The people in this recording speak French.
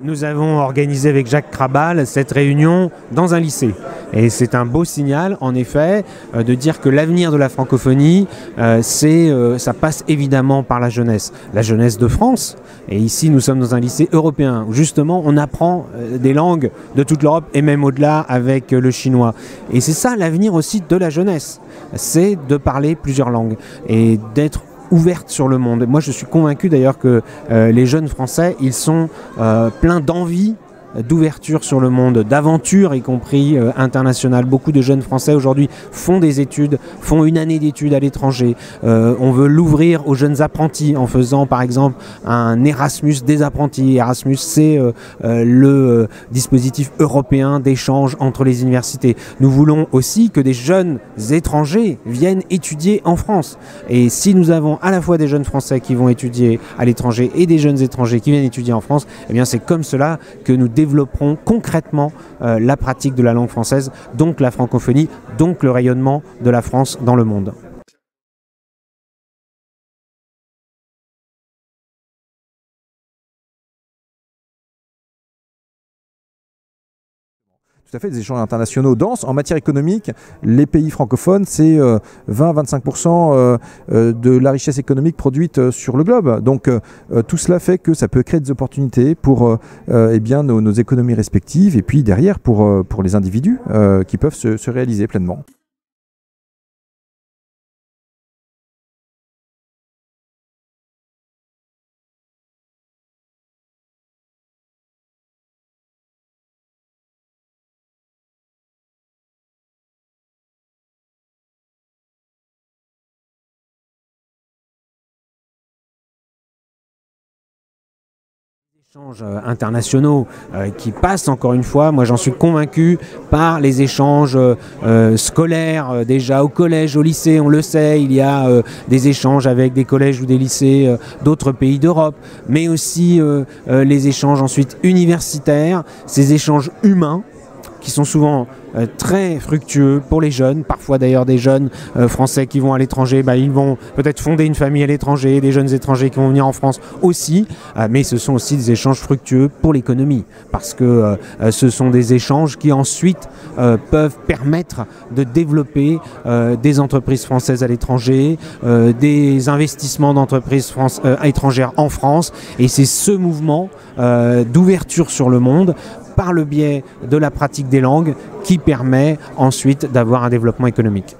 Nous avons organisé avec Jacques Krabal cette réunion dans un lycée. Et c'est un beau signal, en effet, de dire que l'avenir de la francophonie, ça passe évidemment par la jeunesse de France. Et ici, nous sommes dans un lycée européen où justement, on apprend des langues de toute l'Europe et même au-delà avec le chinois. Et c'est ça l'avenir aussi de la jeunesse, c'est de parler plusieurs langues et d'être ouverte sur le monde. Moi, je suis convaincu d'ailleurs que les jeunes Français, ils sont pleins d'envie, d'ouverture sur le monde, d'aventure, y compris internationale. Beaucoup de jeunes Français aujourd'hui font des études, font une année d'études à l'étranger. On veut l'ouvrir aux jeunes apprentis en faisant par exemple un Erasmus des apprentis. Erasmus, c'est le dispositif européen d'échange entre les universités. Nous voulons aussi que des jeunes étrangers viennent étudier en France. Et si nous avons à la fois des jeunes Français qui vont étudier à l'étranger et des jeunes étrangers qui viennent étudier en France, eh bien c'est comme cela que nous développerons concrètement la pratique de la langue française, donc la francophonie, donc le rayonnement de la France dans le monde. Tout à fait, des échanges internationaux denses. En matière économique, les pays francophones, c'est 20-25% de la richesse économique produite sur le globe. Donc tout cela fait que ça peut créer des opportunités pour nos économies respectives et puis derrière pour les individus qui peuvent se réaliser pleinement. Échanges internationaux qui passent encore une fois, moi j'en suis convaincu, par les échanges scolaires, déjà au collège, au lycée, on le sait, il y a des échanges avec des collèges ou des lycées d'autres pays d'Europe, mais aussi les échanges ensuite universitaires, ces échanges humains qui sont souvent très fructueux pour les jeunes, parfois d'ailleurs des jeunes français qui vont à l'étranger, ils vont peut-être fonder une famille à l'étranger, des jeunes étrangers qui vont venir en France aussi, mais ce sont aussi des échanges fructueux pour l'économie, parce que ce sont des échanges qui ensuite peuvent permettre de développer des entreprises françaises à l'étranger, des investissements d'entreprises étrangères en France, et c'est ce mouvement d'ouverture sur le monde par le biais de la pratique des langues qui permet ensuite d'avoir un développement économique.